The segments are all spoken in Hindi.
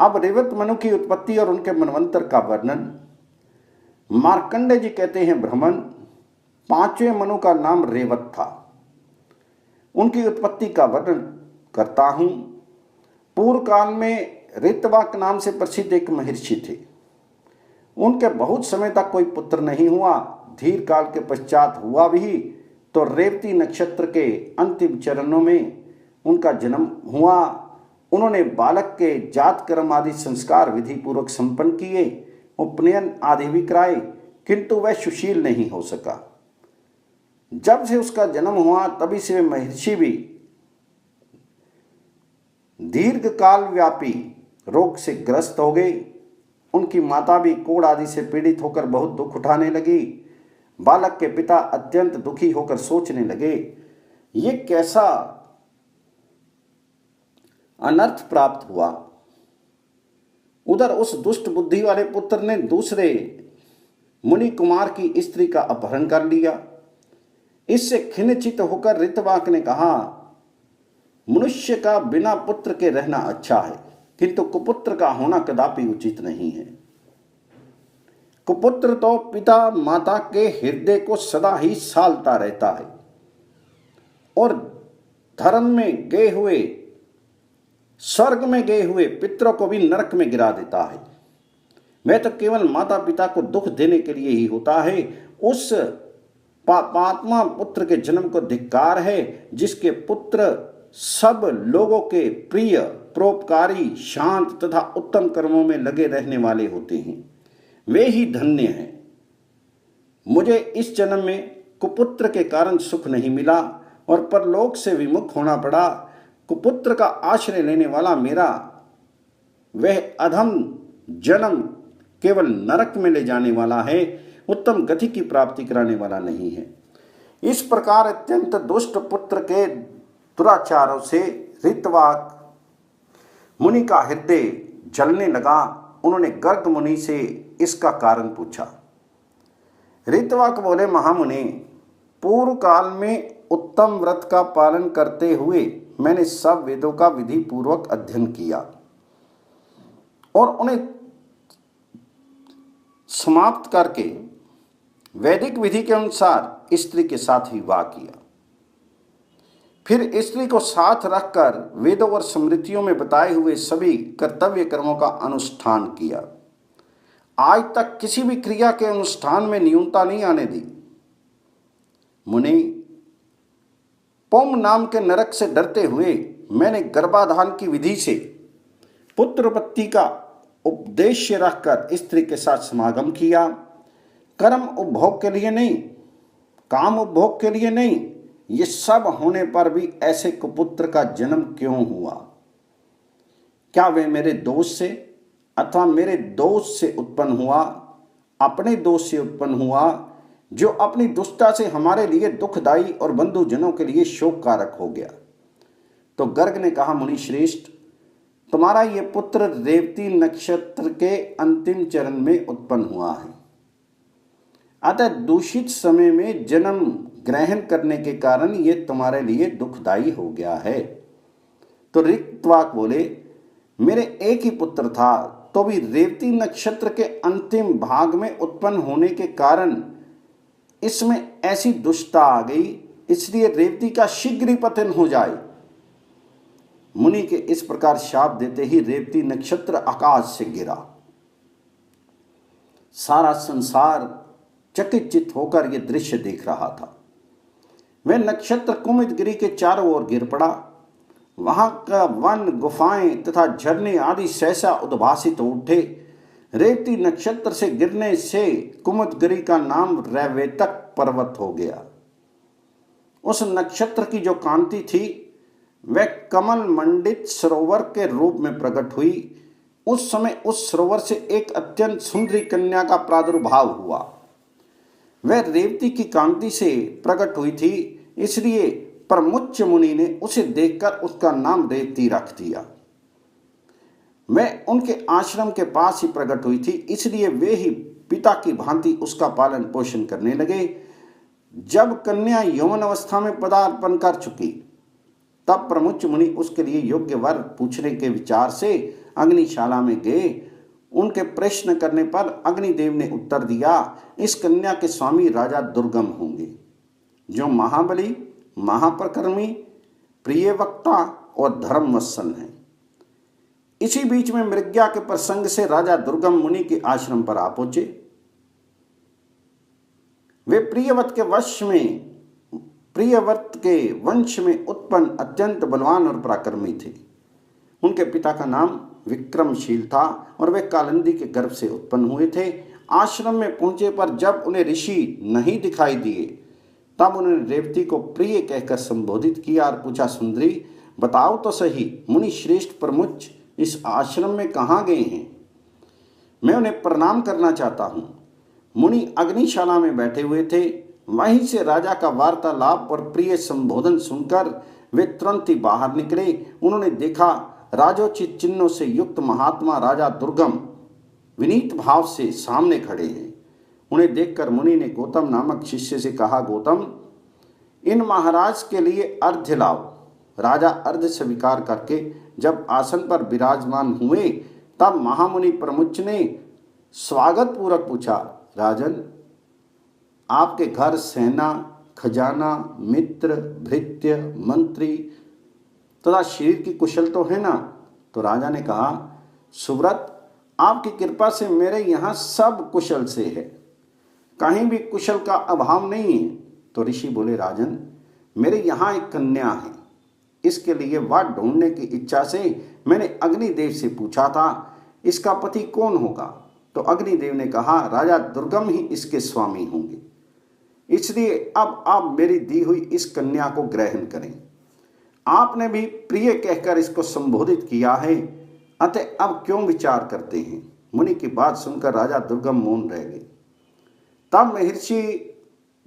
अब रेवत मनु की उत्पत्ति और उनके मनवंतर का वर्णन। मार्कंडेय जी कहते हैं ब्रह्मन, पांचवें मनु का नाम रेवत था। उनकी उत्पत्ति का वर्णन करता हूं। पूर्व काल में ऋतवाक नाम से प्रसिद्ध एक महर्षि थे। उनके बहुत समय तक कोई पुत्र नहीं हुआ। धीर काल के पश्चात हुआ भी तो रेवती नक्षत्र के अंतिम चरणों में उनका जन्म हुआ। उन्होंने बालक के जात कर्म आदि संस्कार विधि पूर्वक संपन्न किए, उपनयन आदि भी कराए, किंतु वह सुशील नहीं हो सका। जब से उसका जन्म हुआ तभी से वे महर्षि भी दीर्घ काल व्यापी रोग से ग्रस्त हो गए। उनकी माता भी कोढ़ आदि से पीड़ित होकर बहुत दुख उठाने लगी। बालक के पिता अत्यंत दुखी होकर सोचने लगे, ये कैसा अनर्थ प्राप्त हुआ। उधर उस दुष्ट बुद्धि वाले पुत्र ने दूसरे मुनि कुमार की स्त्री का अपहरण कर लिया। इससे खिन्नचित्त होकर ऋतवाक ने कहा, मनुष्य का बिना पुत्र के रहना अच्छा है, किंतु कुपुत्र का होना कदापि उचित नहीं है। कुपुत्र तो पिता माता के हृदय को सदा ही सालता रहता है और धर्म में गए हुए, स्वर्ग में गए हुए पितरों को भी नरक में गिरा देता है। मैं तो केवल माता पिता को दुख देने के लिए ही होता है। उस पापात्मा पुत्र के जन्म को धिक्कार है, जिसके पुत्र सब लोगों के प्रिय, परोपकारी, शांत तथा उत्तम कर्मों में लगे रहने वाले होते हैं। वे ही धन्य हैं। मुझे इस जन्म में कुपुत्र के कारण सुख नहीं मिला और परलोक से विमुख होना पड़ा। कुपुत्र का आश्रय लेने वाला मेरा वह अधम जन्म केवल नरक में ले जाने वाला है, उत्तम गति की प्राप्ति कराने वाला नहीं है। इस प्रकार अत्यंत दुष्ट पुत्र के दुराचारों से ऋतवाक मुनि का हृदय जलने लगा। उन्होंने गर्ग मुनि से इसका कारण पूछा। ऋतवाक बोले, महामुनि, पूर्व काल में उत्तम व्रत का पालन करते हुए मैंने सब वेदों का विधि पूर्वक अध्ययन किया और उन्हें समाप्त करके वैदिक विधि के अनुसार स्त्री के साथ विवाह किया। फिर स्त्री को साथ रखकर वेदों और स्मृतियों में बताए हुए सभी कर्तव्य कर्मों का अनुष्ठान किया। आज तक किसी भी क्रिया के अनुष्ठान में न्यूनता नहीं आने दी। मुनि, पौम नाम के नरक से डरते हुए मैंने गर्भाधान की विधि से पुत्रोत्पत्ति का उपदेश्य रखकर स्त्री के साथ समागम किया। कर्म उपभोग के लिए नहीं, काम उपभोग के लिए नहीं। ये सब होने पर भी ऐसे कुपुत्र का जन्म क्यों हुआ? क्या वे मेरे दोष से अथवा मेरे दोष से उत्पन्न हुआ, अपने दोष से उत्पन्न हुआ, जो अपनी दुष्टता से हमारे लिए दुखदायी और बंधुजनों के लिए शोक कारक हो गया? तो गर्ग ने कहा, मुनि श्रेष्ठ, तुम्हारा ये पुत्र रेवती नक्षत्र के अंतिम चरण में उत्पन्न हुआ है। अतः दूषित समय में जन्म ग्रहण करने के कारण ये तुम्हारे लिए दुखदायी हो गया है। तो ऋतवाक बोले, मेरे एक ही पुत्र था, तो भी रेवती नक्षत्र के अंतिम भाग में उत्पन्न होने के कारण इसमें ऐसी दुष्टता आ गई, इसलिए रेवती का शीघ्र ही पतन हो जाए। मुनि के इस प्रकार शाप देते ही रेवती नक्षत्र आकाश से गिरा। सारा संसार चकित होकर यह दृश्य देख रहा था। वह नक्षत्र कुमुदगिरी के चारों ओर गिर पड़ा। वहां का वन, गुफाएं तथा झरने आदि सहसा उद्भासित उठे। रेवती नक्षत्र से गिरने से कुमुदगिरी का नाम रैवेतक पर्वत हो गया। उस नक्षत्र की जो कांति थी वह कमल मंडित सरोवर के रूप में प्रकट हुई। उस समय उस सरोवर से एक अत्यंत सुंदरी कन्या का प्रादुर्भाव हुआ। वह रेवती की कांति से प्रकट हुई थी, इसलिए परमुच्च मुनि ने उसे देखकर उसका नाम रेवती रख दिया। वह उनके आश्रम के पास ही प्रकट हुई थी, इसलिए वे ही पिता की भांति उसका पालन पोषण करने लगे। जब कन्या यौवन अवस्था में पदार्पण कर चुकी, तब प्रमुच मुनि उसके लिए योग्य वर पूछने के विचार से अग्निशाला में गए। उनके प्रश्न करने पर अग्निदेव ने उत्तर दिया, इस कन्या के स्वामी राजा दुर्गम होंगे, जो महाबली, महाप्रकर्मी, प्रिय वक्ता और धर्मवत्सल हैं। इसी बीच में मृग्या के प्रसंग से राजा दुर्गम मुनि के आश्रम पर आ पहुंचे। वे प्रियव्रत के वंश में उत्पन्न अत्यंत बलवान और पराक्रमी थे। उनके पिता का नाम विक्रमशील था और वे कालिंदी के गर्भ से उत्पन्न हुए थे। आश्रम में पहुंचे पर जब उन्हें ऋषि नहीं दिखाई दिए तब उन्होंने रेवती को प्रिय कहकर संबोधित किया और पूछा, सुंदरी बताओ तो सही, मुनि श्रेष्ठ प्रमुख इस आश्रम में कहाँ गए हैं? मैं उन्हें प्रणाम करना चाहता हूँ। मुनि अग्निशाला में बैठे हुए थे। वहीं से राजा का वार्तालाप और प्रिय संबोधन सुनकर वे तुरंत ही बाहर निकले। उन्होंने देखा राजोचित चिन्हों से युक्त महात्मा राजा दुर्गम विनीत भाव से सामने खड़े हैं। उन्हें देखकर मुनि ने गौतम नामक शिष्य से कहा, गौतम, इन महाराज के लिए अर्घ्य लाओ। राजा अर्घ्य स्वीकार करके जब आसन पर विराजमान हुए तब महामुनि प्रमुख ने स्वागत पूर्वक पूछा, राजन, आपके घर सेना, खजाना, मित्र, भृत्य, मंत्री तथा शरीर की कुशल तो है ना? तो राजा ने कहा, सुव्रत, आपकी कृपा से मेरे यहाँ सब कुशल से है, कहीं भी कुशल का अभाव नहीं है। तो ऋषि बोले, राजन, मेरे यहाँ एक कन्या है। इसके लिए वर ढूंढने की इच्छा से मैंने अग्निदेव से पूछा था, इसका पति कौन होगा? तो अग्निदेव ने कहा, राजा दुर्गम ही इसके स्वामी होंगे। इसलिए अब आप मेरी दी हुई इस कन्या को ग्रहण करें। आपने भी प्रिय कहकर इसको संबोधित किया है, अतः अब क्यों विचार करते हैं? मुनि की बात सुनकर राजा दुर्गम मौन रह गए। तब महर्षि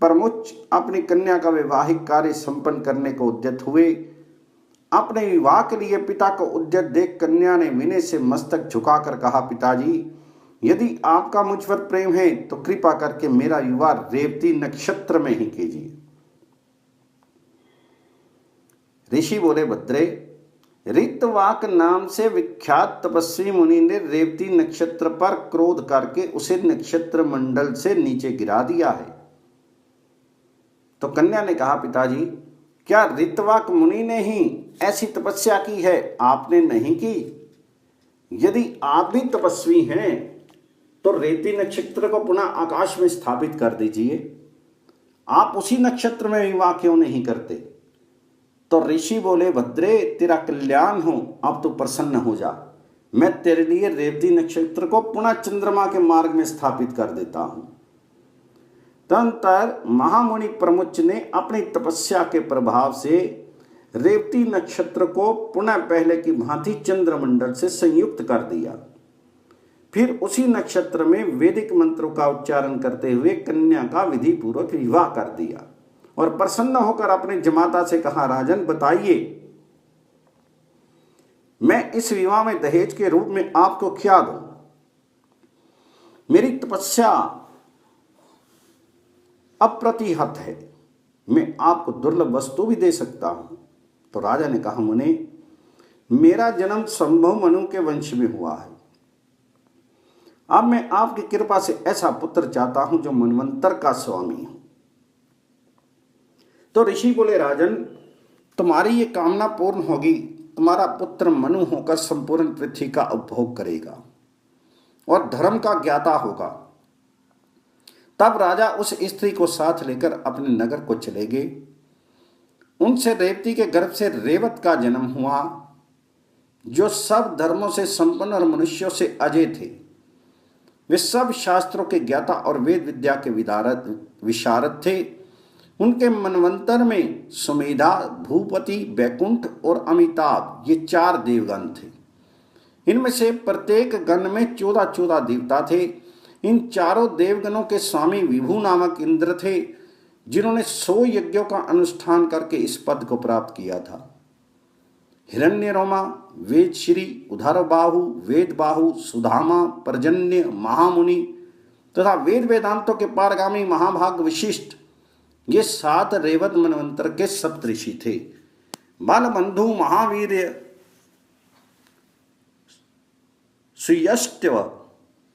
प्रमुख अपनी कन्या का वैवाहिक कार्य संपन्न करने को उद्यत हुए। अपने विवाह के लिए पिता को उद्यत देख कन्या ने विनय से मस्तक झुकाकर कहा, पिताजी, यदि आपका मुझ पर प्रेम है तो कृपा करके मेरा विवाह रेवती नक्षत्र में ही कीजिए। ऋषि बोले, भद्रे, ऋतवाक नाम से विख्यात तपस्वी मुनि ने रेवती नक्षत्र पर क्रोध करके उसे नक्षत्र मंडल से नीचे गिरा दिया है। तो कन्या ने कहा, पिताजी, क्या ऋतवाक मुनि ने ही ऐसी तपस्या की है, आपने नहीं की? यदि आप भी तपस्वी हैं तो रेवती नक्षत्र को पुनः आकाश में स्थापित कर दीजिए। आप उसी नक्षत्र में विवाह क्यों नहीं करते? तो ऋषि बोले, भद्रे, तेरा कल्याण हो, अब तो प्रसन्न हो जा। मैं तेरे लिए रेवती नक्षत्र को पुनः चंद्रमा के मार्ग में स्थापित कर देता हूं। तदनंतर महामुनि प्रमुख ने अपनी तपस्या के प्रभाव से रेवती नक्षत्र को पुनः पहले की भांति चंद्रमंडल से संयुक्त कर दिया। फिर उसी नक्षत्र में वैदिक मंत्रों का उच्चारण करते हुए कन्या का विधि पूर्वक विवाह कर दिया और प्रसन्न होकर अपने जमाता से कहा, राजन, बताइए, मैं इस विवाह में दहेज के रूप में आपको क्या दूं? मेरी तपस्या अप्रतिहत है, मैं आपको दुर्लभ वस्तु भी दे सकता हूं। तो राजा ने कहा, मुने, मेरा जन्म संभव मनु के वंश में हुआ है। अब मैं आपकी कृपा से ऐसा पुत्र चाहता हूं जो मनवंतर का स्वामी हो। तो ऋषि बोले, राजन, तुम्हारी ये कामना पूर्ण होगी। तुम्हारा पुत्र मनु होकर संपूर्ण पृथ्वी का उपभोग करेगा और धर्म का ज्ञाता होगा। तब राजा उस स्त्री को साथ लेकर अपने नगर को चले गए। उनसे रेवती के गर्भ से रेवत का जन्म हुआ, जो सब धर्मों से संपन्न और मनुष्यों से अजय थे। वे सब शास्त्रों के ज्ञाता और वेद विद्या के विशारद थे। उनके मनवंतर में सुमेधा, भूपति, बैकुंठ और अमिताभ ये 4 देवगण थे। इनमें से प्रत्येक गण में 14 देवता थे। इन चारों देवगणों के स्वामी विभु नामक इंद्र थे, जिन्होंने 100 यज्ञों का अनुष्ठान करके इस पद को प्राप्त किया था। हिरण्यरोमा, वेदश्री, उदरबाहु, वेदबाहु, सुधामा, पर्जन्य, महामुनि तथा वेद वेदांतों के पारगामी महाभाग विशिष्ट, ये 7 रेवत मनवंतर के सप्तऋषि थे। बालबंधु, महावीर, सुयष्ट्य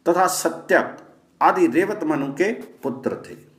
तथा सत्यक आदि रेवत मनु के पुत्र थे।